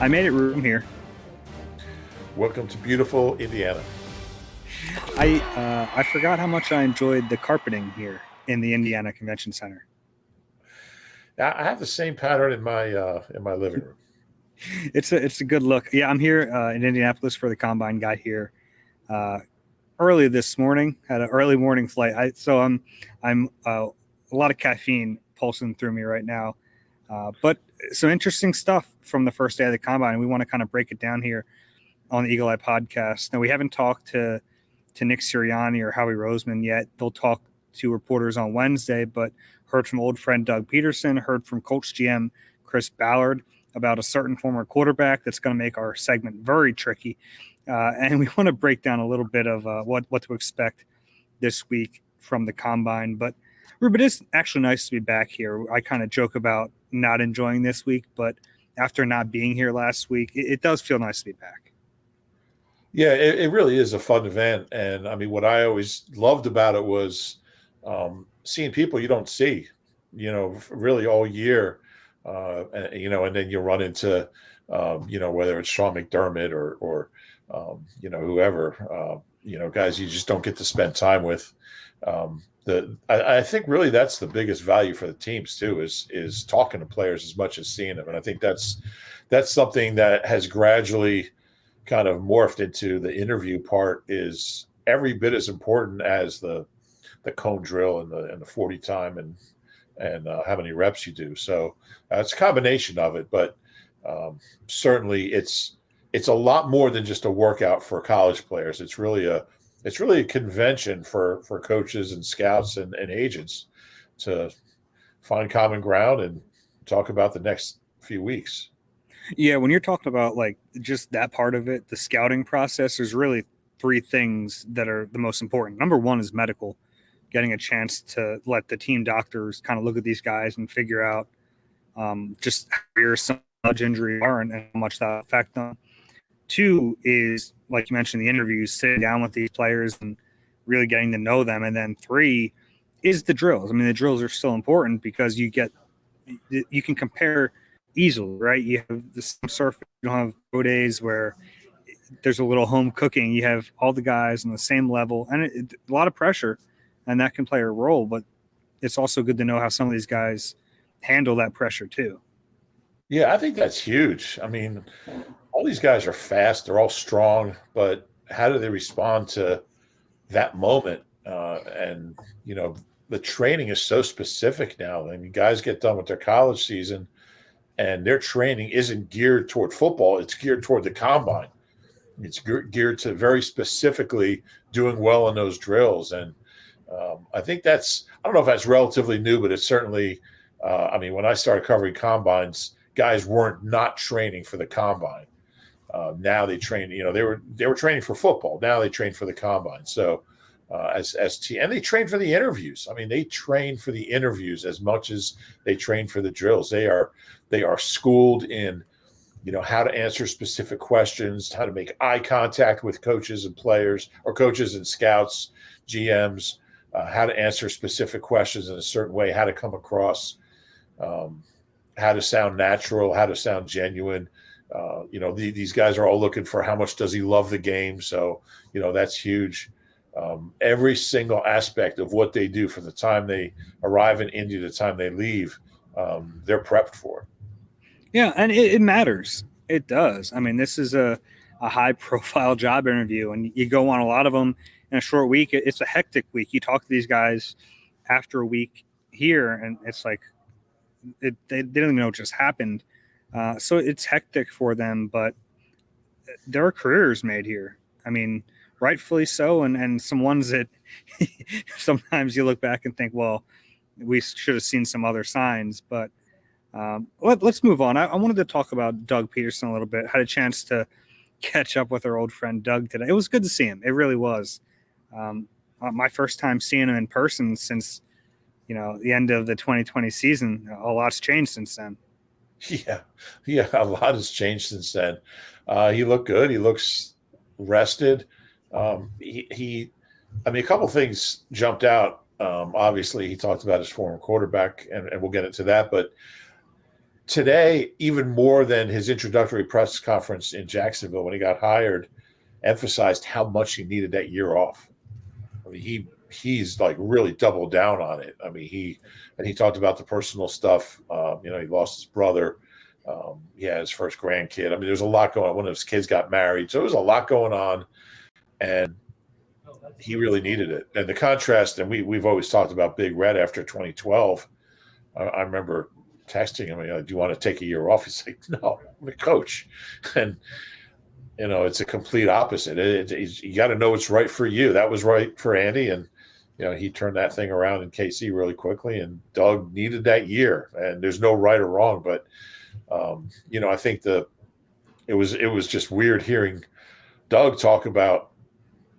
I made it room here. Welcome to beautiful Indiana. I forgot how much I enjoyed the carpeting here in the Indiana Convention Center. I have the same pattern in my living room. It's a good look. Yeah, I'm here in Indianapolis for the combine. Got here early this morning. Had an early morning flight. I'm a lot of caffeine pulsing through me right now. But some interesting stuff from the first day of the combine. We want to kind of break it down here on the Eagle Eye podcast. Now, we haven't talked to Nick Sirianni or Howie Roseman yet. They'll talk to reporters on Wednesday, but heard from old friend Doug Pederson, heard from Colts GM Chris Ballard about a certain former quarterback that's going to make our segment very tricky. And we want to break down a little bit of what to expect this week from the combine. But Reuben, it is actually nice to be back here. I kind of joke about not enjoying this week, but after not being here last week, it does feel nice to be back. Yeah, it really is a fun event. And I mean, what I always loved about it was seeing people you don't see, really all year. And then you run into, whether it's Sean McDermott or whoever, guys you just don't get to spend time with. I think really that's the biggest value for the teams too, is talking to players as much as seeing them. And I think that's something that has gradually kind of morphed into the interview part, is every bit as important as the cone drill and the 40 time and how many reps you do. So it's a combination of it, but certainly it's a lot more than just a workout for college players. It's really a convention for coaches and scouts and agents to find common ground and talk about the next few weeks. Yeah, when you're talking about like just that part of it, the scouting process, there's really three things that are the most important. Number one is medical, getting a chance to let the team doctors kind of look at these guys and figure out just how some injuries are and how much that affect them. Two is, like you mentioned, the interviews, sitting down with these players and really getting to know them. And then three is the drills. I mean, the drills are still important because you can compare easily, right? You have the same surface. You don't have pro days where there's a little home cooking. You have all the guys on the same level, and a lot of pressure, and that can play a role. But it's also good to know how some of these guys handle that pressure too. Yeah, I think that's huge. I mean, all these guys are fast. They're all strong, but how do they respond to that moment? The training is so specific now. I mean, guys get done with their college season, and their training isn't geared toward football. It's geared toward the combine. It's geared to very specifically doing well in those drills. And I think I don't know if that's relatively new, but it's certainly, when I started covering combines, guys weren't not training for the combine. Now they train, they were training for football. Now they train for the combine. So and they train for the interviews. I mean, they train for the interviews as much as they train for the drills. They are schooled in, how to answer specific questions, how to make eye contact with coaches and players, or coaches and scouts, GMs, how to answer specific questions in a certain way, how to come across, how to sound natural, how to sound genuine. These guys are all looking for how much does he love the game. So, that's huge. Every single aspect of what they do from the time they arrive in Indy to the time they leave, they're prepped for. Yeah, and it matters. It does. I mean, this is a high-profile job interview, and you go on a lot of them in a short week. It's a hectic week. You talk to these guys after a week here, and it's like they don't even know what just happened. So it's hectic for them, but there are careers made here. I mean, rightfully so, and some ones that sometimes you look back and think, well, we should have seen some other signs. But let's move on. I wanted to talk about Doug Pederson a little bit. Had a chance to catch up with our old friend Doug today. It was good to see him. It really was. My first time seeing him in person since, the end of the 2020 season. A lot's changed since then. Yeah, a lot has changed since then. He looked good. He looks rested. A couple things jumped out. Obviously, he talked about his former quarterback, and we'll get into that. But today, even more than his introductory press conference in Jacksonville when he got hired, emphasized how much he needed that year off. I mean, he's like really doubled down on it. I mean, he talked about the personal stuff. He lost his brother. He had his first grandkid. I mean, there's a lot going on. One of his kids got married. So there was a lot going on, and he really needed it. And the contrast, and we've always talked about Big Red after 2012. I remember texting him, do you want to take a year off? He's like, no, I'm a coach. And, it's a complete opposite. You got to know what's right for you. That was right for Andy. And, he turned that thing around in KC really quickly. And Doug needed that year. And there's no right or wrong. But, I think it was just weird hearing Doug talk about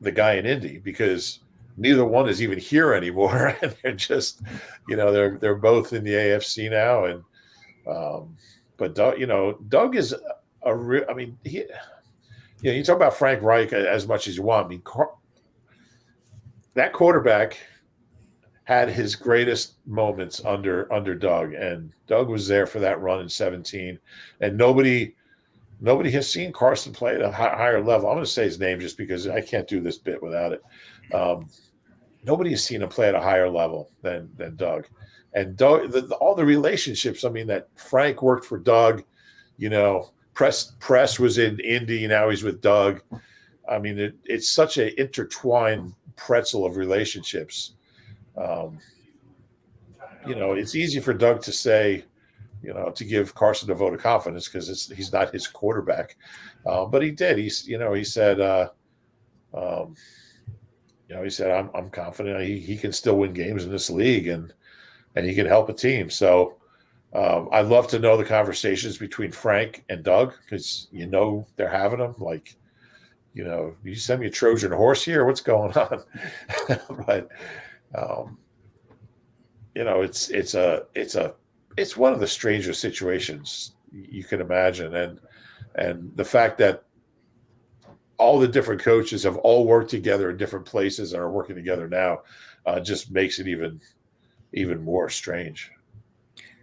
the guy in Indy, because neither one is even here anymore, and they're just, they're both in the AFC now. And but Doug is a real. I mean, you talk about Frank Reich as much as you want. I mean, that quarterback had his greatest moments under Doug, and Doug was there for that run in 2017, and nobody has seen Carson play at a higher level. I'm going to say his name just because I can't do this bit without it. Nobody has seen him play at a higher level than Doug. And Doug, all the relationships, I mean, that Frank worked for Doug, Press was in Indy, now he's with Doug. I mean, it's such an intertwined pretzel of relationships. It's easy for Doug to say, to give Carson a vote of confidence because he's not his quarterback. But he did. He said, I'm confident he can still win games in this league and he can help a team. So I'd love to know the conversations between Frank and Doug, because they're having them. Like, you send me a Trojan horse here? What's going on? But it's one of the strangest situations you can imagine, and the fact that all the different coaches have all worked together in different places and are working together now just makes it even more strange.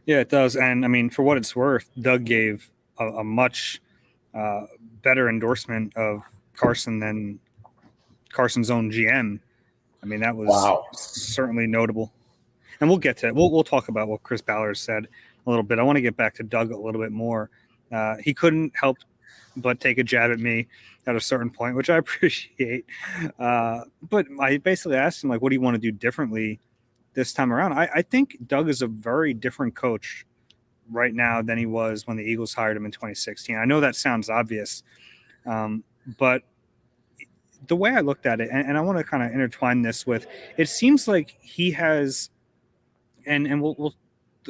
Yeah, it does. And I mean, for what it's worth, Doug gave a much better endorsement of Carson than Carson's own GM. I mean, that was certainly notable. And we'll get to it. We'll talk about what Chris Ballard said a little bit. I want to get back to Doug a little bit more. He couldn't help but take a jab at me at a certain point, which I appreciate. But I basically asked him, like, what do you want to do differently this time around? I think Doug is a very different coach right now than he was when the Eagles hired him in 2016. I know that sounds obvious, but the way I looked at it, and I want to kind of intertwine this with, it seems like he has, and we'll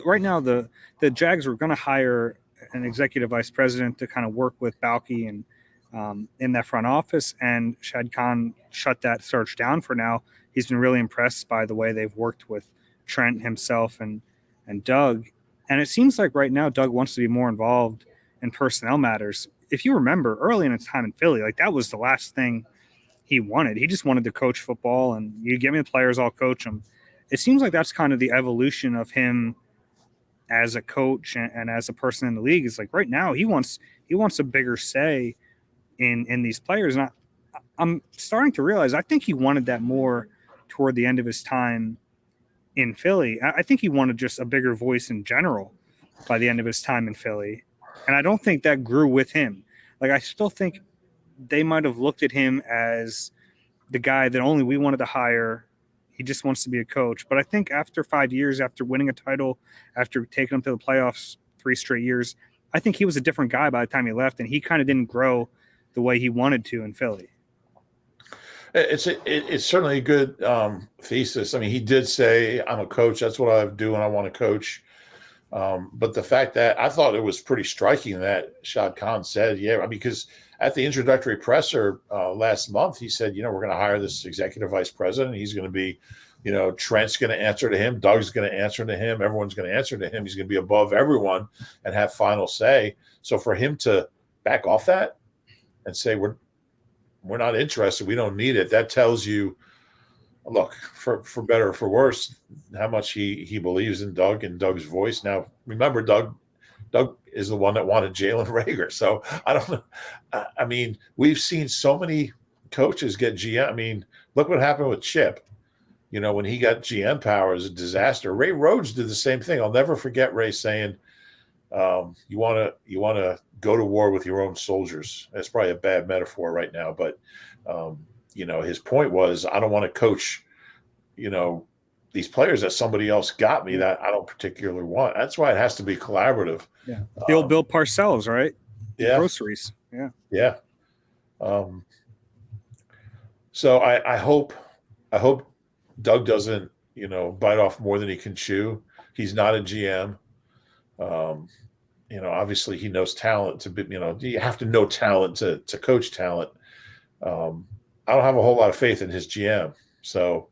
right now the Jags were going to hire an executive vice president to kind of work with Balky and in that front office, and Shad Khan shut that search down for now. He's been really impressed by the way they've worked with Trent himself and Doug. And it seems like right now Doug wants to be more involved in personnel matters. If you remember early in his time in Philly, like, that was the last thing he wanted. He just wanted to coach football, and you give me the players, I'll coach them. It seems like that's kind of the evolution of him as a coach and as a person in the league. Is like right now he wants a bigger say in these players. And I'm starting to realize I think he wanted that more toward the end of his time in Philly. I think he wanted just a bigger voice in general by the end of his time in Philly. And I don't think that grew with him. Like, I still think they might have looked at him as the guy that only we wanted to hire. He just wants to be a coach. But I think after 5 years, after winning a title, after taking them to the playoffs 3 straight years, I think he was a different guy by the time he left, and he kind of didn't grow the way he wanted to in Philly. It's certainly a good thesis. I mean, he did say, I'm a coach. That's what I do, and I want to coach. But the fact that I thought it was pretty striking that Shad Khan said, because at the introductory presser last month, he said, we're going to hire this executive vice president. He's going to be, Trent's going to answer to him. Doug's going to answer to him. Everyone's going to answer to him. He's going to be above everyone and have final say. So for him to back off that and say, we're not interested, we don't need it, that tells you, look, for better or for worse, how much he believes in Doug and Doug's voice. Now, remember, Doug Doug is the one that wanted Jalen Reagor. So I don't know. I mean, we've seen so many coaches get GM. I mean, look what happened with Chip. You know, when he got GM power, it was a disaster. Ray Rhodes did the same thing. I'll never forget Ray saying, you want to go to war with your own soldiers. That's probably a bad metaphor right now, but you know, his point was, I don't want to coach, you know, these players that somebody else got me that I don't particularly want. That's why it has to be collaborative. Yeah, the old Bill Parcells, right? Yeah, Groceries. Yeah, yeah. So I hope Doug doesn't, you know, bite off more than he can chew. He's not a GM. You know, obviously he knows talent to be, you know, you have to know talent to coach talent. I don't have a whole lot of faith in his GM. So,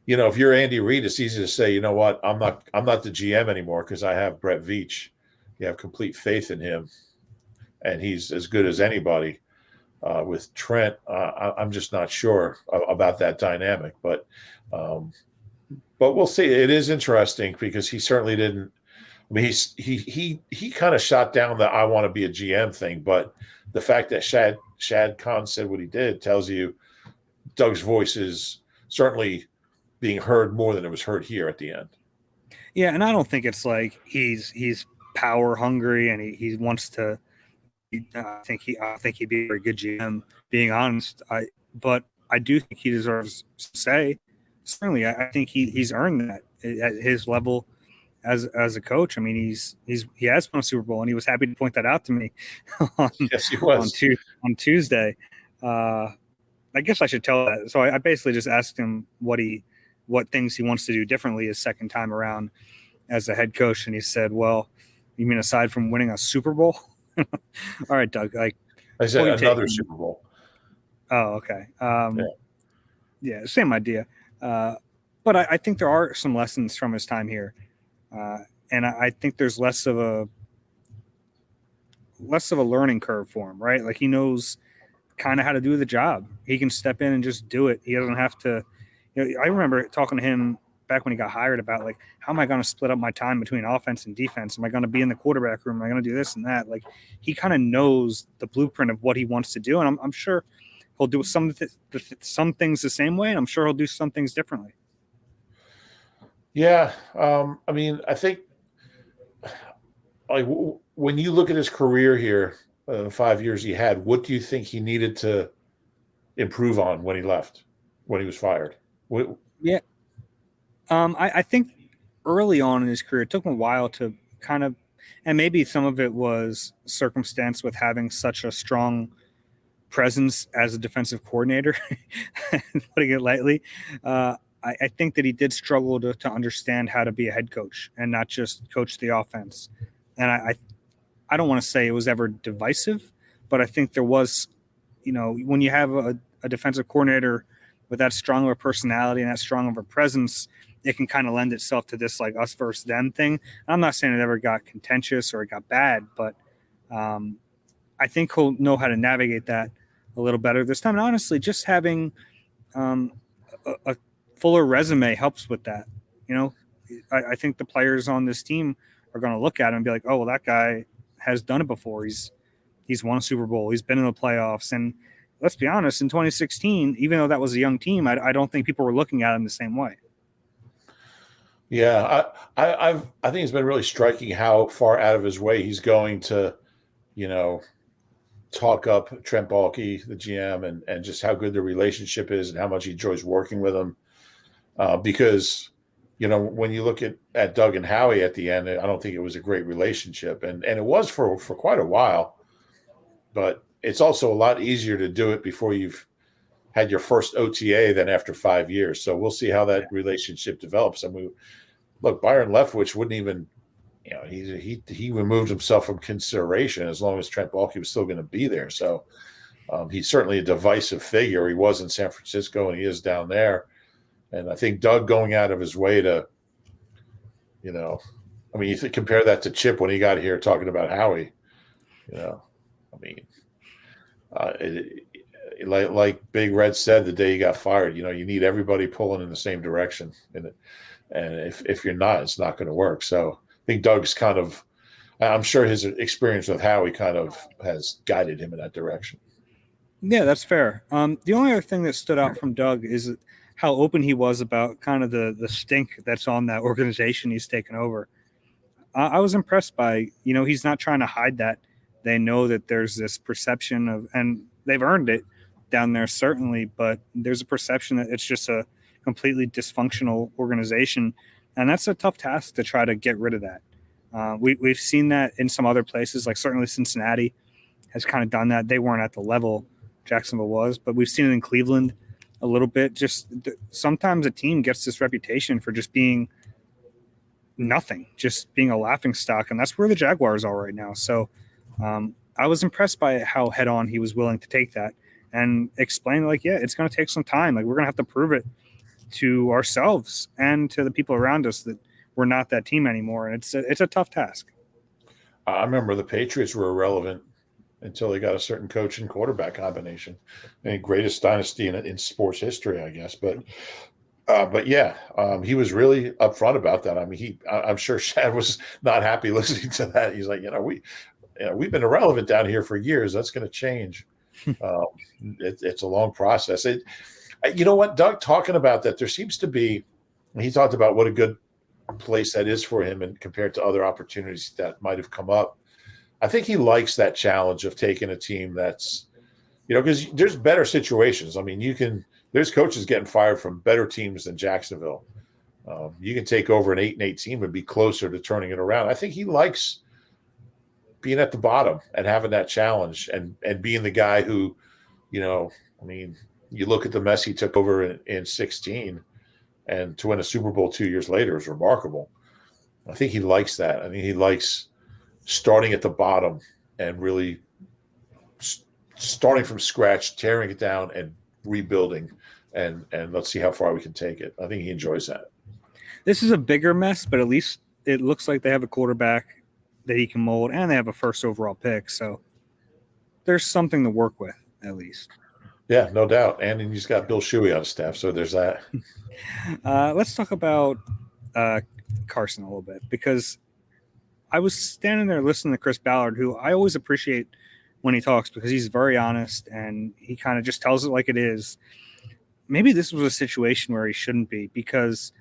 you know, if you're Andy Reid, it's easy to say, you know what, I'm not the GM anymore because I have Brett Veach. You have complete faith in him, and he's as good as anybody. With Trent, I'm just not sure about that dynamic, but we'll see. It is interesting because he certainly didn't. I mean, he kind of shot down the "I want to be a GM" thing, but the fact that Shad Khan said what he did tells you Doug's voice is certainly being heard more than it was heard here at the end. Yeah, and I don't think it's like he's power hungry and he wants to. I think he'd be a very good GM. Being honest, but I do think he deserves to say. Certainly, I think he's earned that at his level as a coach. I mean, he has won a Super Bowl, and he was happy to point that out to me. Yes, he was on Tuesday. I guess I should tell that. So I basically just asked him what things he wants to do differently his second time around as a head coach, and he said, "Well, you mean aside from winning a Super Bowl?" All right, Doug. Like I said, another Super Bowl. Oh, okay. Yeah, same idea. But I think there are some lessons from his time here, and I think there's less of a learning curve for him, right? Like he knows kind of how to do the job. He can step in and just do it. He doesn't have to. You know, I remember talking to him back when he got hired about like, how am I going to split up my time between offense and defense? Am I going to be in the quarterback room? Am I going to do this and that? Like he kind of knows the blueprint of what he wants to do. And I'm sure he'll do some things the same way. And I'm sure he'll do some things differently. Yeah. I mean, I think like when you look at his career here, 5 years he had, what do you think he needed to improve on when he left, when he was fired? Yeah. I think early on in his career, it took him a while to kind of, and maybe some of it was circumstance with having such a strong presence as a defensive coordinator, putting it lightly. I think that he did struggle to understand how to be a head coach and not just coach the offense. And I don't want to say it was ever divisive, but I think there was, you know, when you have a defensive coordinator with that strong of a personality and that strong of a presence, it can kind of lend itself to this like us versus them thing. I'm not saying it ever got contentious or it got bad, but I think he'll know how to navigate that a little better this time. And honestly, just having a fuller resume helps with that. You know, I think the players on this team are going to look at him and be like, oh, well, that guy has done it before. He's won a Super Bowl. He's been in the playoffs. And let's be honest, in 2016, even though that was a young team, I don't think people were looking at him the same way. Yeah, I think it's been really striking how far out of his way he's going to, you know, talk up Trent Baalke, the GM, and just how good the relationship is and how much he enjoys working with him. Because, you know, when you look at Doug and Howie at the end, I don't think it was a great relationship, and it was for quite a while. But it's also a lot easier to do it before you've had your first OTA than after 5 years. So we'll see how that relationship develops. I mean, look, Byron Leftwich wouldn't even, you know, he removed himself from consideration as long as Trent Baalke was still going to be there. So he's certainly a divisive figure. He was in San Francisco and he is down there. And I think Doug going out of his way to, you know, I mean, you compare that to Chip when he got here talking about Howie, you know, I mean, like Big Red said the day he got fired, you know, you need everybody pulling in the same direction. And if you're not, it's not going to work. So I think Doug's kind of, I'm sure his experience with Howie kind of has guided him in that direction. Yeah, that's fair. The only other thing that stood out from Doug is how open he was about kind of the stink that's on that organization he's taken over. I was impressed by, he's not trying to hide that. They know that there's this perception of, and they've earned it down there, certainly, but there's a perception that it's just a completely dysfunctional organization. And that's a tough task to try to get rid of that. We've seen that in some other places, like certainly Cincinnati has kind of done that. They weren't at the level Jacksonville was, but we've seen it in Cleveland a little bit. Just sometimes a team gets this reputation for just being nothing, just being a laughing stock, and that's where the Jaguars are right now. So I was impressed by how head on he was willing to take that and explain, like, yeah, it's going to take some time. Like, we're going to have to prove it to ourselves and to the people around us that we're not that team anymore. And it's a tough task. I remember the Patriots were irrelevant until they got a certain coach and quarterback combination. The greatest dynasty in sports history, I guess. But yeah, he was really upfront about that. I mean, I'm sure Shad was not happy listening to that. He's like, we've been irrelevant down here for years. That's going to change. It's a long process. You know what, Doug, talking about that, there seems to be, he talked about what a good place that is for him and compared to other opportunities that might have come up. I think he likes that challenge of taking a team that's, because there's better situations. I mean, there's coaches getting fired from better teams than Jacksonville. You can take over an 8-8 team and be closer to turning it around. I think he likes being at the bottom and having that challenge and being the guy who, you look at the mess he took over in 16 and to win a Super Bowl 2 years later is remarkable. I think he likes that. I think he likes starting at the bottom and really starting from scratch, tearing it down and rebuilding, and let's see how far we can take it. I think he enjoys that. This is a bigger mess, but at least it looks like they have a quarterback that he can mold, and they have a first overall pick. So there's something to work with, at least. Yeah, no doubt. And he's got Bill Shuey on his staff, so there's that. Let's talk about Carson a little bit, because I was standing there listening to Chris Ballard, who I always appreciate when he talks because he's very honest and he kind of just tells it like it is. Maybe this was a situation where he shouldn't be, because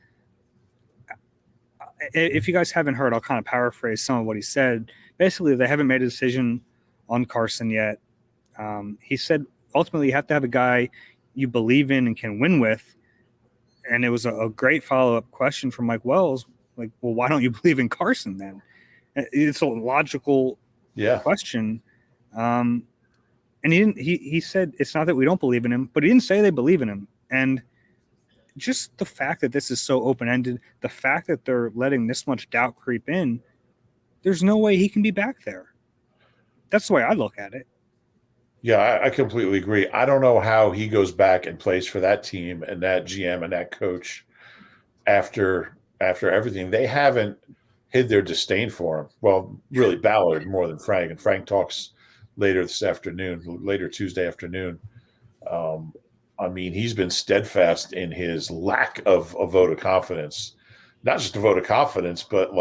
if you guys haven't heard, I'll kind of paraphrase some of what he said. Basically, they haven't made a decision on Carson yet. He said, ultimately, you have to have a guy you believe in and can win with. And it was a great follow-up question from Mike Wells. Like, well, why don't you believe in Carson then? It's a logical question. And he said it's not that we don't believe in him, but he didn't say they believe in him. And just the fact that this is so open-ended, the fact that they're letting this much doubt creep in, there's no way he can be back there. That's the way I look at it. Yeah, I completely agree. I don't know how he goes back and plays for that team and that GM and that coach after everything. They haven't hid their disdain for him. Well, really Ballard more than Frank. And Frank talks later Tuesday afternoon. I mean, he's been steadfast in his lack of a vote of confidence. Not just a vote of confidence, but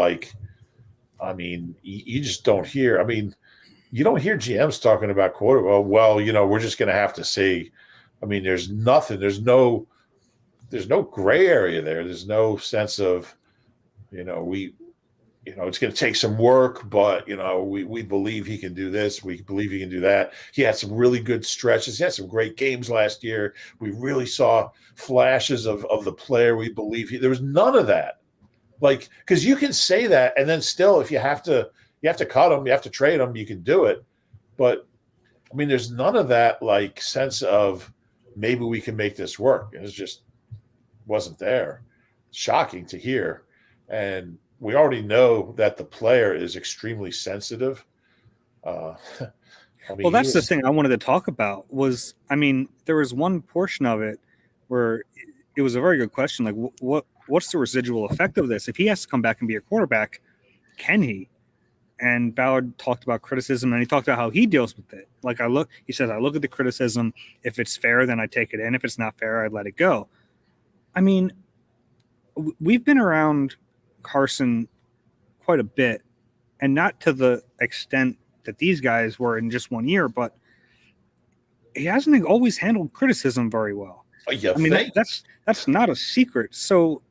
you just don't hear. I mean, you don't hear GMs talking about quarterback. Well, we're just going to have to see. I mean, there's nothing. There's no gray area there. There's no sense of, it's going to take some work, but, we believe he can do this. We believe he can do that. He had some really good stretches. He had some great games last year. We really saw flashes of the player we believe. There was none of that. Because you can say that, and then still, if you have to cut him, you have to trade him, you can do it. But, I mean, there's none of that, sense of maybe we can make this work. It just wasn't there. Shocking to hear. And we already know that the player is extremely sensitive. Well, that's the thing I wanted to talk about was, there was one portion of it where it was a very good question. Like, what's the residual effect of this? If he has to come back and be a quarterback, can he? And Ballard talked about criticism, and he talked about how he deals with it. He says, I look at the criticism. If it's fair, then I take it in. If it's not fair, I let it go. I mean, we've been around Carson quite a bit and not to the extent that these guys were in just 1 year, but he hasn't always handled criticism very well. I mean, that's not a secret. So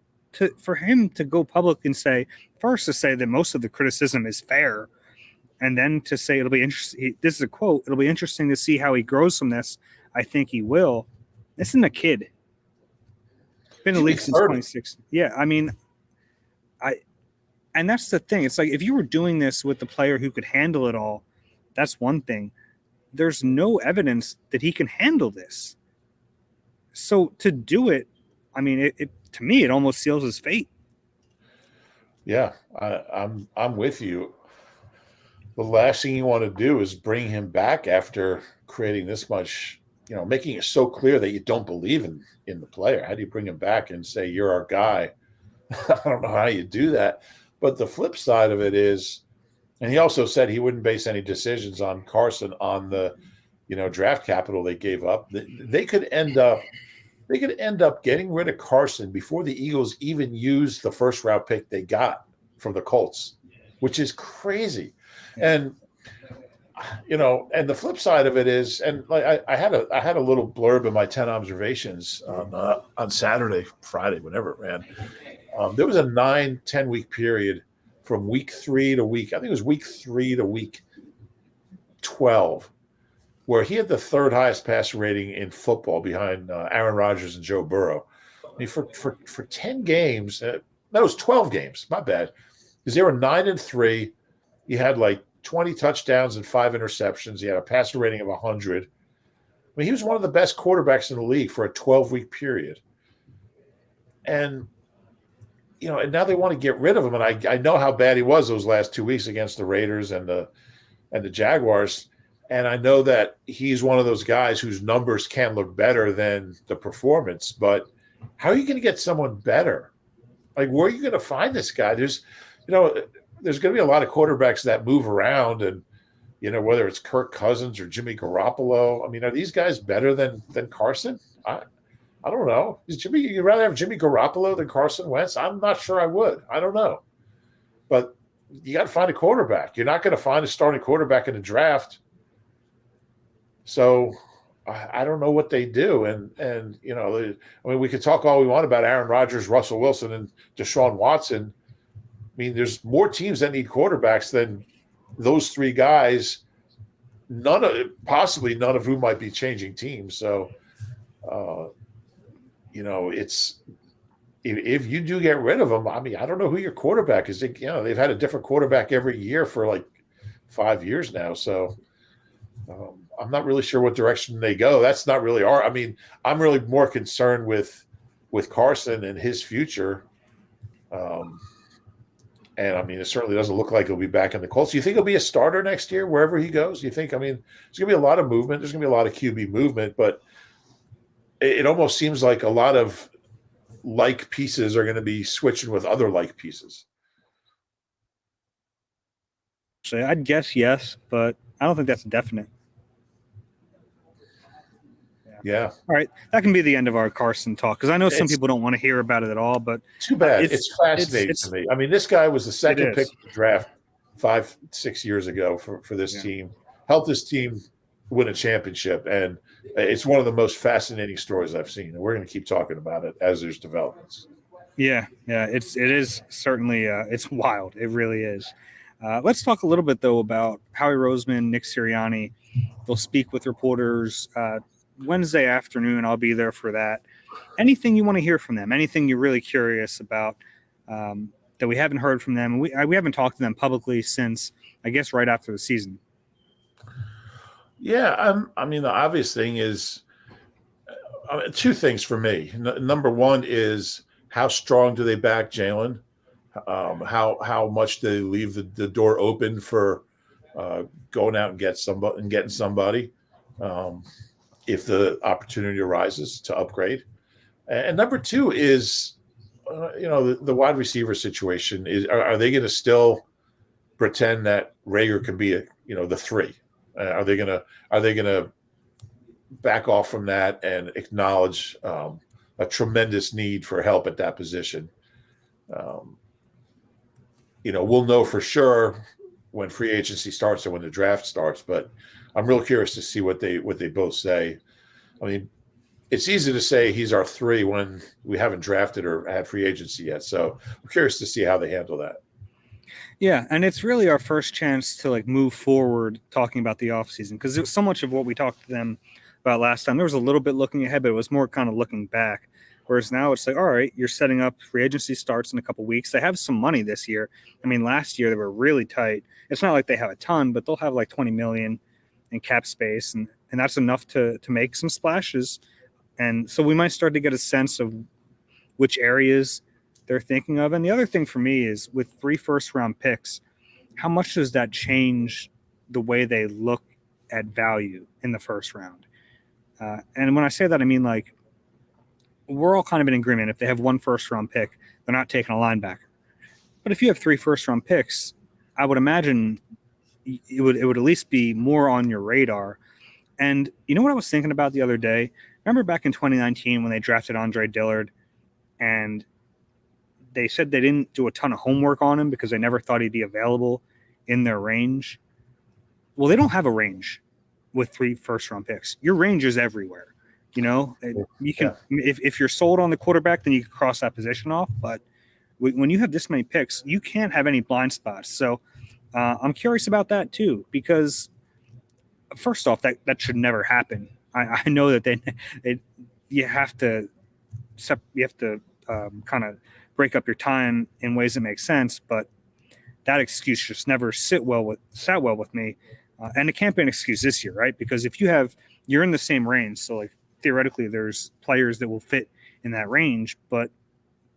for him to go public and say that most of the criticism is fair, and then to say it'll be interesting. This is a quote. It'll be interesting to see how he grows from this. I think he will. This isn't a kid. Been in the league since 26. Yeah, I mean, and that's the thing. It's like if you were doing this with the player who could handle it all, that's one thing. There's no evidence that he can handle this. So to do it, I mean, it to me, it almost seals his fate. Yeah, I'm with you. The last thing you want to do is bring him back after creating this much, making it so clear that you don't believe in the player. How do you bring him back and say, you're our guy? I don't know how you do that. But the flip side of it is, and he also said he wouldn't base any decisions on Carson on the, draft capital they gave up. They could end up getting rid of Carson before the Eagles even used the first round pick they got from the Colts, which is crazy. And and the flip side of it is, and like I had a little blurb in my 10 observations on Saturday, Friday, whenever it ran. There was a 9-10 week period from week 3 to week 12, where he had the third highest passer rating in football behind Aaron Rodgers and Joe Burrow. I mean, for 10 games, that was 12 games. My bad, because they were 9-3. He had like 20 touchdowns and 5 interceptions. He had a passer rating of 100. I mean, he was one of the best quarterbacks in the league for a 12-week period. And, and now they want to get rid of him. And I know how bad he was those last 2 weeks against the Raiders and the Jaguars. And I know that he's one of those guys whose numbers can look better than the performance. But how are you going to get someone better? Like, where are you going to find this guy? There's going to be a lot of quarterbacks that move around, and whether it's Kirk Cousins or Jimmy Garoppolo. I mean, are these guys better than Carson? I don't know. You'd rather have Jimmy Garoppolo than Carson Wentz? I'm not sure I would. I don't know. But you got to find a quarterback. You're not going to find a starting quarterback in the draft. So I don't know what they do. And we could talk all we want about Aaron Rodgers, Russell Wilson, and Deshaun Watson. I mean, there's more teams that need quarterbacks than those three guys, possibly none of whom might be changing teams. So, it's if you do get rid of them, I mean, I don't know who your quarterback is. They've had a different quarterback every year for like 5 years now. So I'm not really sure what direction they go. That's not really I'm really more concerned with Carson and his future. And I mean, it certainly doesn't look like he'll be back in the Colts. Do you think he'll be a starter next year, wherever he goes? Do you think, there's going to be a lot of movement. There's going to be a lot of QB movement, but it almost seems like a lot of like pieces are going to be switching with other like pieces. So I'd guess yes, but I don't think that's definite. Yeah. All right. That can be the end of our Carson talk, because I know some people don't want to hear about it at all, but too bad. It's fascinating to me. I mean, this guy was the second pick of the draft 5-6 years ago for this team, helped this team win a championship. And it's one of the most fascinating stories I've seen. And we're going to keep talking about it as there's developments. Yeah. It is certainly it's wild. It really is. Let's talk a little bit, though, about Howie Roseman, Nick Sirianni. They'll speak with reporters Wednesday afternoon. I'll be there for that. Anything you want to hear from them? Anything you're really curious about that we haven't heard from them? We haven't talked to them publicly since, I guess, right after the season. Yeah, I mean, the obvious thing is two things for me. Number one is, how strong do they back Jalen? How much do they leave the door open for going out and getting somebody if the opportunity arises to upgrade? And number two is, the wide receiver situation. Are they going to still pretend that Rager can be the three? Are they going to back off from that and acknowledge a tremendous need for help at that position? We'll know for sure when free agency starts or when the draft starts. But I'm real curious to see what they both say. I mean, it's easy to say he's our 3 when we haven't drafted or had free agency yet. So I'm curious to see how they handle that. Yeah, and it's really our first chance to like move forward talking about the offseason, because so much of what we talked to them about last time, there was a little bit looking ahead, but it was more kind of looking back. Whereas now it's like, all right, you're setting up, free agency starts in a couple weeks. They have some money this year. I mean, last year they were really tight. It's not like they have a ton, but they'll have like 20 million in cap space, and that's enough to make some splashes. And so we might start to get a sense of which areas they're thinking of. And the other thing for me is, with 3 first-round picks, how much does that change the way they look at value in the first round? And when I say that, I mean, like, we're all kind of in agreement. If they have 1 first-round pick, they're not taking a linebacker. But if you have 3 first-round picks, I would imagine it would at least be more on your radar. And you know what I was thinking about the other day? Remember back in 2019 when they drafted Andre Dillard, and they said they didn't do a ton of homework on him because they never thought he'd be available in their range. Well, they don't have a range with 3 first-round picks. Your range is everywhere. You know, you can if you're sold on the quarterback, then you can cross that position off. But when you have this many picks, you can't have any blind spots. So I'm curious about that too, because first off, that should never happen. I know that you have to kind of break up your time in ways that make sense, but that excuse just never sat well with me, and it can't be an excuse this year, right? Because if you're in the same range, so like theoretically there's players that will fit in that range, but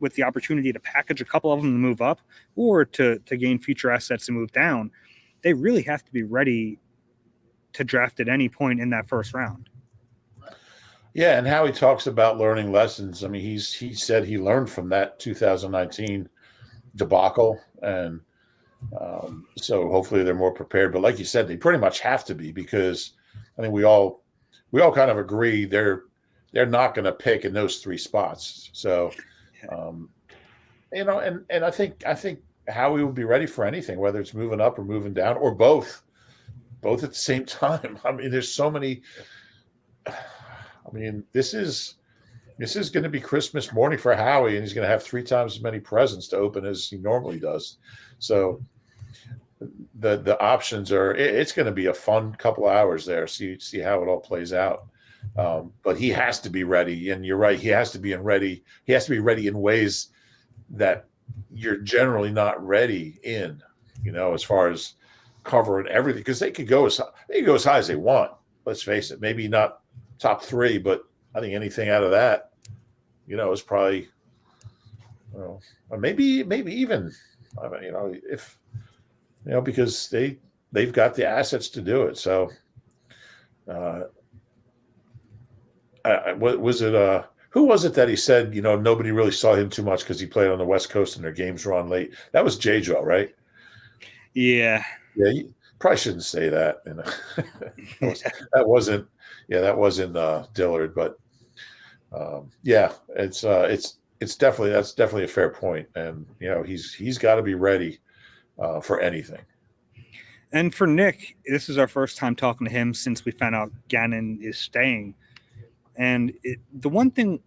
with the opportunity to package a couple of them to move up or to gain future assets to move down, they really have to be ready to draft at any point in that first round. Yeah, and Howie talks about learning lessons. I mean, he said he learned from that 2019 debacle, and so hopefully they're more prepared. But like you said, they pretty much have to be, because I think we all kind of agree they're not going to pick in those 3 spots. So, and I think Howie will be ready for anything, whether it's moving up or moving down or both at the same time. I mean, there's so many. I mean, this is going to be Christmas morning for Howie, and he's going to have 3 times as many presents to open as he normally does. So the options are. It's going to be a fun couple of hours there. See how it all plays out. But he has to be ready, and you're right. He has to be ready. He has to be ready in ways that you're generally not ready in. You know, as far as covering everything, because they could go as high as they want. Let's face it. Maybe not top 3, but I think anything out of that, is probably, or maybe even, I mean, if, because they've got the assets to do it. So, what was it? Who was it that he said, nobody really saw him too much because he played on the West Coast and their games were on late? That was J-Joe, right? Yeah. Yeah. You probably shouldn't say that. That wasn't. Yeah, that wasn't Dillard, but it's definitely a fair point, and he's got to be ready for anything. And for Nick, this is our first time talking to him since we found out Gannon is staying, and the one thing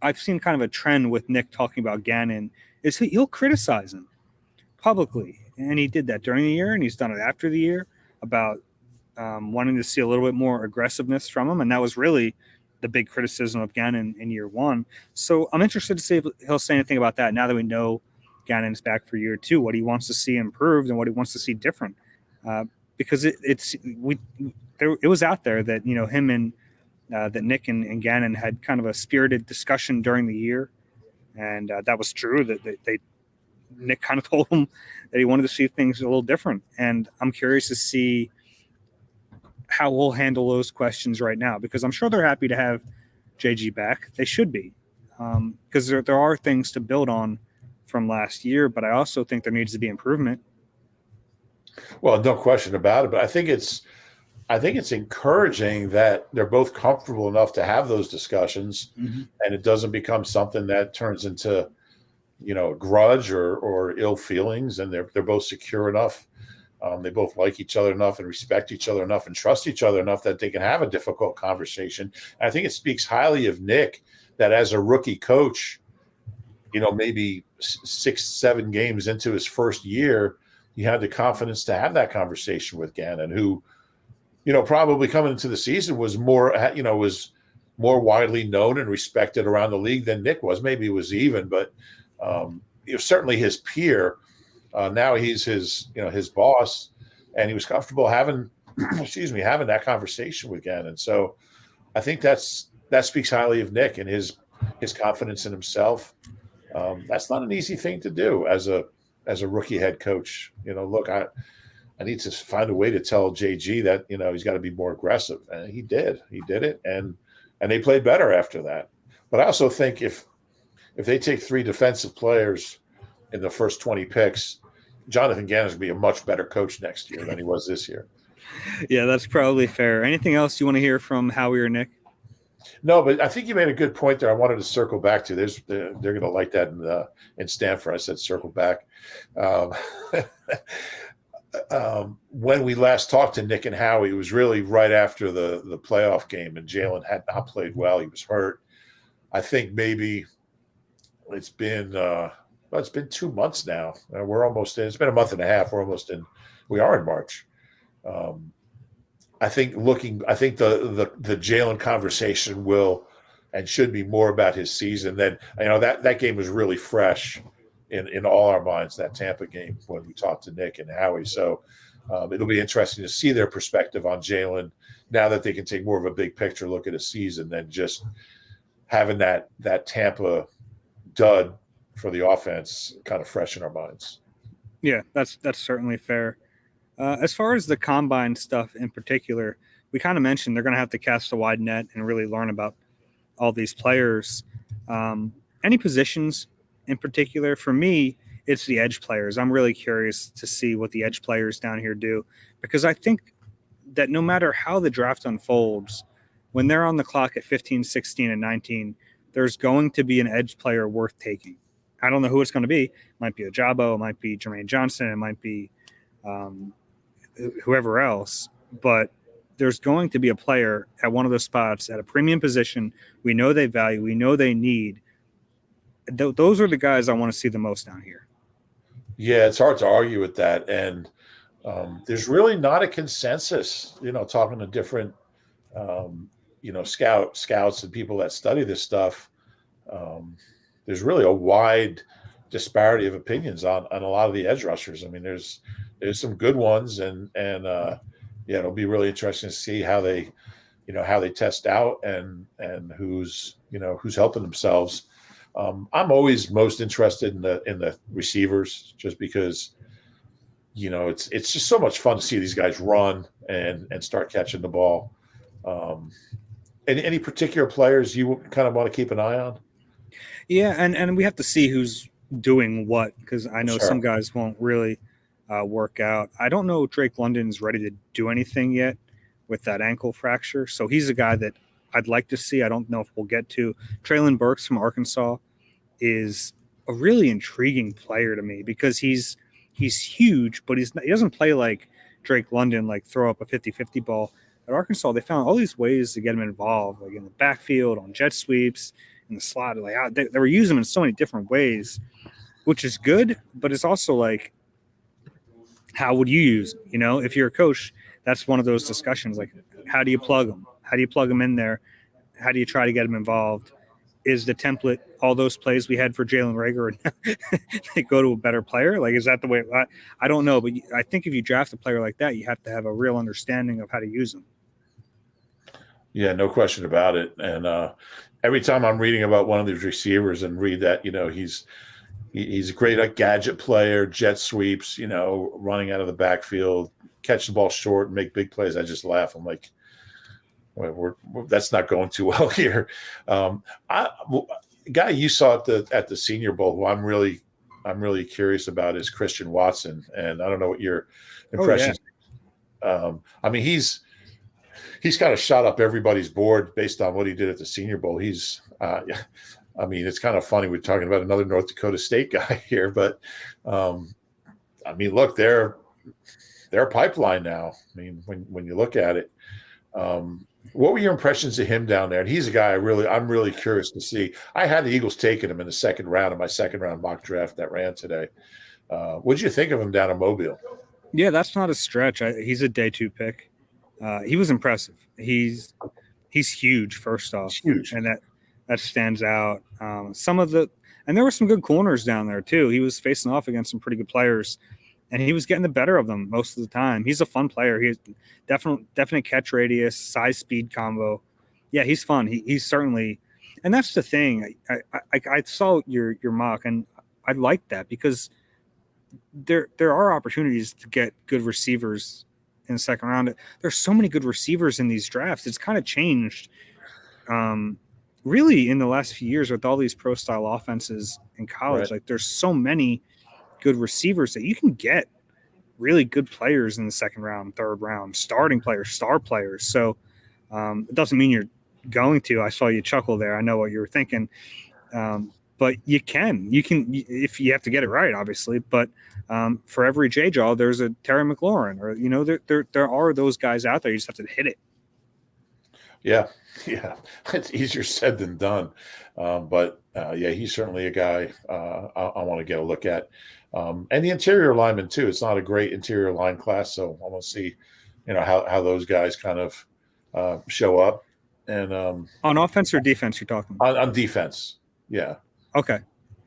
I've seen kind of a trend with Nick talking about Gannon is he'll criticize him publicly, and he did that during the year, and he's done it after the year about wanting to see a little bit more aggressiveness from him. And that was really the big criticism of Gannon in year 1. So I'm interested to see if he'll say anything about that now that we know Gannon's back for year 2, what he wants to see improved and what he wants to see different. Because it was out there that, him and that Nick and Gannon had kind of a spirited discussion during the year. And that was true, that Nick kind of told him that he wanted to see things a little different. And I'm curious to see how we'll handle those questions right now, because I'm sure they're happy to have JG back. They should be, because there are things to build on from last year, but I also think there needs to be improvement. Well, no question about it, but I think it's encouraging that they're both comfortable enough to have those discussions, and it doesn't become something that turns into, a grudge or ill feelings, and they're both secure enough They both like each other enough and respect each other enough and trust each other enough that they can have a difficult conversation. And I think it speaks highly of Nick that as a rookie coach, maybe 6-7 games into his first year, he had the confidence to have that conversation with Gannon, who, probably coming into the season was more widely known and respected around the league than Nick was. Maybe it was even, but certainly his peer. Now he's his boss, and he was comfortable having, having that conversation with Gannon. So I think that speaks highly of Nick and his confidence in himself. That's not an easy thing to do as a rookie head coach. Look, I need to find a way to tell JG that, he's got to be more aggressive. And he did it. And they played better after that. But I also think if they take 3 defensive players in the first 20 picks, Jonathan Gannon's going to be a much better coach next year than he was this year. Yeah, that's probably fair. Anything else you want to hear from Howie or Nick? No, but I think you made a good point there. I wanted to circle back to. They're going to like that in Stanford. I said circle back. When we last talked to Nick and Howie, it was really right after the playoff game, and Jalen had not played well. He was hurt. I think maybe it's been 2 months now. We're almost in. It's been a month and a half. We're almost in. We are in March. I think the Jalen conversation will and should be more about his season than that game was really fresh in all our minds, that Tampa game when we talked to Nick and Howie. So it'll be interesting to see their perspective on Jalen now that they can take more of a big picture look at a season than just having that Tampa dud for the offense kind of fresh in our minds. Yeah, that's certainly fair. As far as the combine stuff in particular, we kind of mentioned they're going to have to cast a wide net and really learn about all these players. Any positions in particular? For me, it's the edge players. I'm really curious to see what the edge players down here do, because I think that no matter how the draft unfolds, when they're on the clock at 15, 16, and 19, there's going to be an edge player worth taking. I don't know who it's going to be. It might be Ojabo, it might be Jermaine Johnson, it might be whoever else, but there's going to be a player at one of those spots at a premium position we know they value, we know they need. Those are the guys I want to see the most down here. Yeah, it's hard to argue with that. And there's really not a consensus, talking to different, scouts and people that study this stuff. There's really a wide disparity of opinions on a lot of the edge rushers. I mean, there's some good ones, and it'll be really interesting to see how they test out and who's helping themselves. I'm always most interested in the receivers, just because it's just so much fun to see these guys run and start catching the ball. Any particular players you kind of want to keep an eye on? Yeah, and we have to see who's doing what, because I know Sure. some guys won't really work out. I don't know if Drake London's ready to do anything yet with that ankle fracture, so he's a guy that I'd like to see. I don't know if we'll get to. Traylon Burks from Arkansas is a really intriguing player to me, because he's huge, but he doesn't play like Drake London, like throw up a 50-50 ball. At Arkansas, they found all these ways to get him involved, like in the backfield, on jet sweeps, in the slot. Like they were using him in so many different ways, which is good, but it's also like, how would you use him? If you're a coach, that's one of those discussions. Like, how do you plug them? How do you plug them in there? How do you try to get them involved? Is the template all those plays we had for Jalen Reagor they go to a better player? Like, is that the way? I don't know, but I think if you draft a player like that, you have to have a real understanding of how to use them. Yeah, no question about it. And every time I'm reading about one of these receivers and read that, he's a great gadget player, jet sweeps, running out of the backfield, catch the ball short, and make big plays, I just laugh. I'm like, that's not going too well here. Guy you saw at the Senior Bowl, who I'm really curious about, is Christian Watson, and I don't know what your impressions. Oh, yeah. I mean, he's kind of shot up everybody's board based on what he did at the Senior Bowl. He's, I mean, it's kind of funny we're talking about another North Dakota State guy here, but I mean, look, they're they're a pipeline now. I mean, when you look at it, what were your impressions of him down there? And he's a guy I'm really curious to see. I had the Eagles taking him in the second round of my second round mock draft that ran today. What did you think of him down in Mobile? Yeah, that's not a stretch. He's a day 2 pick. He was impressive. He's huge, first off. It's huge. And that stands out. And there were some good corners down there too. He was facing off against some pretty good players, and he was getting the better of them most of the time. He's a fun player. He has definite catch radius, size speed combo. Yeah, he's fun. He's certainly, and that's the thing. I saw your mock, and I like that because there are opportunities to get good receivers in the second round. There's so many good receivers in these drafts. It's kind of changed. Really in the last few years with all these pro style offenses in college, Right. like there's so many good receivers that you can get really good players in the second round, third round, starting players, star players. So it doesn't mean you're going to. I saw you chuckle there. I know what you were thinking. But you can if you have to get it right, obviously. But for every J-Jaw, there's a Terry McLaurin, or there are those guys out there. You just have to hit it. Yeah, it's easier said than done. But he's certainly a guy I want to get a look at. And the interior lineman too. It's not a great interior line class, so I want to see, how those guys kind of show up. And On offense or defense, you're talking on defense. Yeah. Okay.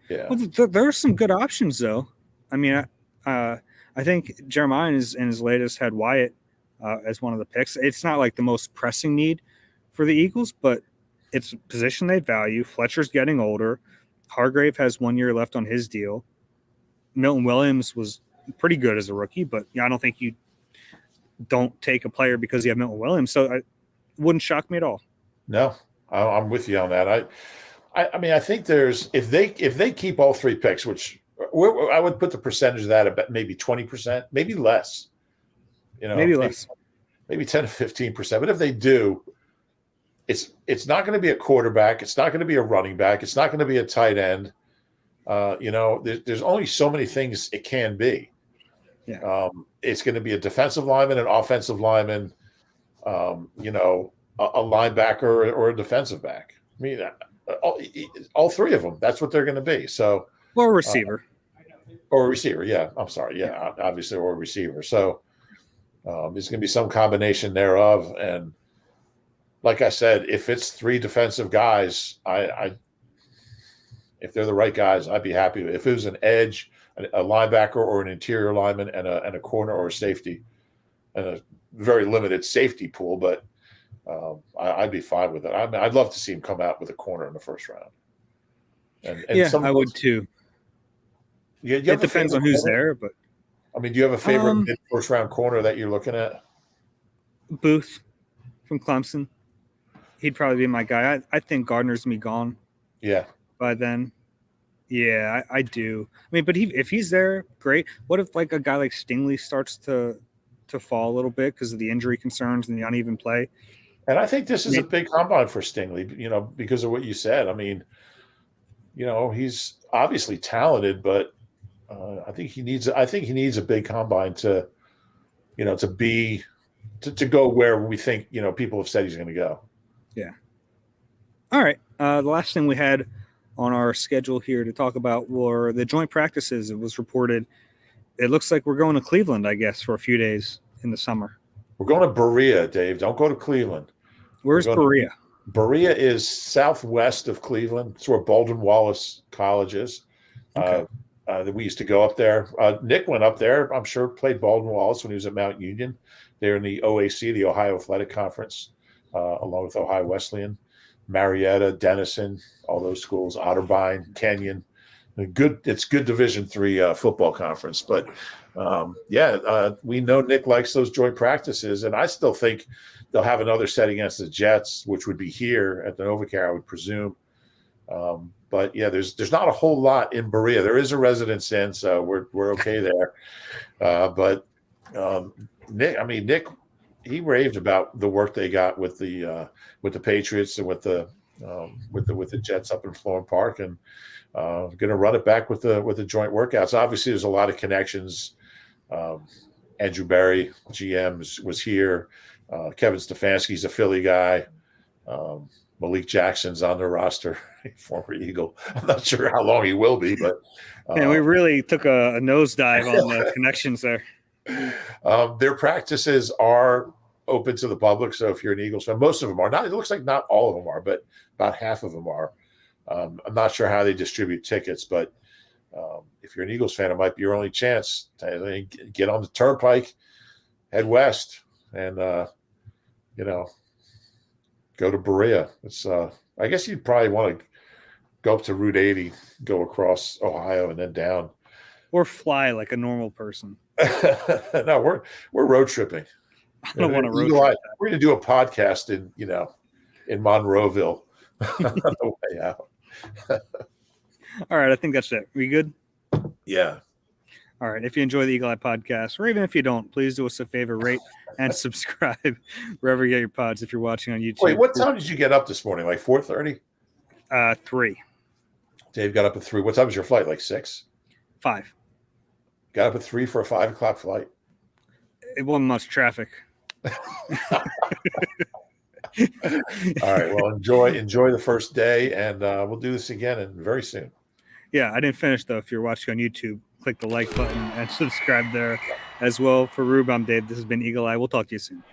Yeah. Well, there are some good options though. I mean, I think Jeremiah in his latest had Wyatt as one of the picks. It's not like the most pressing need for the Eagles, but it's a position they value. Fletcher's getting older. Hargrave has 1 year left on his deal. Milton Williams was pretty good as a rookie, but I don't think you don't take a player because you have Milton Williams. So it wouldn't shock me at all. No, I'm with you on that. I mean, I think there's if they keep all 3 picks, which I would put the percentage of that about maybe 20%, maybe less. Maybe less, maybe 10 to 15%. But if they do, it's not going to be a quarterback. It's not going to be a running back. It's not going to be a tight end. There's only so many things it can be. Yeah. It's going to be a defensive lineman, an offensive lineman, a linebacker or a defensive back. I mean, all 3 of them. That's what they're going to be. So, or a receiver, or a receiver. Yeah, I'm sorry. Yeah, obviously, or a receiver. So, there's going to be some combination thereof. And like I said, if it's 3 defensive guys, if they're the right guys, I'd be happy. If it was an edge, a linebacker, or an interior lineman, and a corner or a safety, and a very limited safety pool, but I'd be fine with it. I mean, I'd love to see him come out with a corner in the first round. And yeah, I would too. It depends on who's there, but I mean, do you have a favorite mid-first round corner that you're looking at? Booth from Clemson. He'd probably be my guy. I think Gardner's gonna be gone. Yeah. By then. Yeah, I do. I mean, but if he's there, great. What if like a guy like Stingley starts to fall a little bit because of the injury concerns and the uneven play? And I think this is a big combine for Stingley, because of what you said. I mean, he's obviously talented, but I think he needs a big combine to go where we think, people have said he's going to go. Yeah. All right. The last thing we had on our schedule here to talk about were the joint practices. It was reported. It looks like we're going to Cleveland, I guess, for a few days in the summer. We're going to Berea, Dave. Don't go to Cleveland. Where's Berea? Berea is southwest of Cleveland. It's where Baldwin Wallace College is. Okay. We used to go up there. Nick went up there, I'm sure, played Baldwin Wallace when he was at Mount Union. They're in the OAC, the Ohio Athletic Conference, along with Ohio Wesleyan, Marietta, Denison, all those schools, Otterbein, Kenyon. It's good Division III football conference. But, we know Nick likes those joint practices, and I still think they'll have another set against the Jets, which would be here at the NovaCare, I would presume. But yeah, there's not a whole lot in Berea. There is a residence inn, so we're okay there. But Nick, he raved about the work they got with the Patriots and with the Jets up in Florham Park, and going to run it back with the joint workouts. Obviously, there's a lot of connections Andrew Berry, GM, was here. Kevin Stefanski's a Philly guy. Malik Jackson's on the roster, former Eagle. I'm not sure how long he will be, but and we really took a nosedive on the connections there. Their practices are open to the public, so if you're an Eagles fan, most of them are not. It looks like not all of them are, but about half of them are. I'm not sure how they distribute tickets, but if you're an Eagles fan, it might be your only chance to get on the turnpike, head west, and go to Berea. It's I guess you'd probably want to go up to Route 80, go across Ohio, and then down, or fly like a normal person. No, we're road tripping. I don't want to road trip. We're going to do a podcast in Monroeville on the way out. All right, I think that's it. We good? Yeah. All right. If you enjoy the Eagle Eye podcast, or even if you don't, please do us a favor, rate and subscribe wherever you get your pods. If you're watching on YouTube. Wait, what time did you get up this morning? Like 4:30? 3. Dave got up at 3. What time was your flight? Like 6? 5. Got up at 3 for a 5 o'clock flight. It wasn't much traffic. All right. Well, enjoy the first day, and we'll do this again and very soon. Yeah, I didn't finish though. If you're watching on YouTube, click the like button and subscribe there as well. For Reuben, I'm Dave. This has been Eagle Eye. We'll talk to you soon.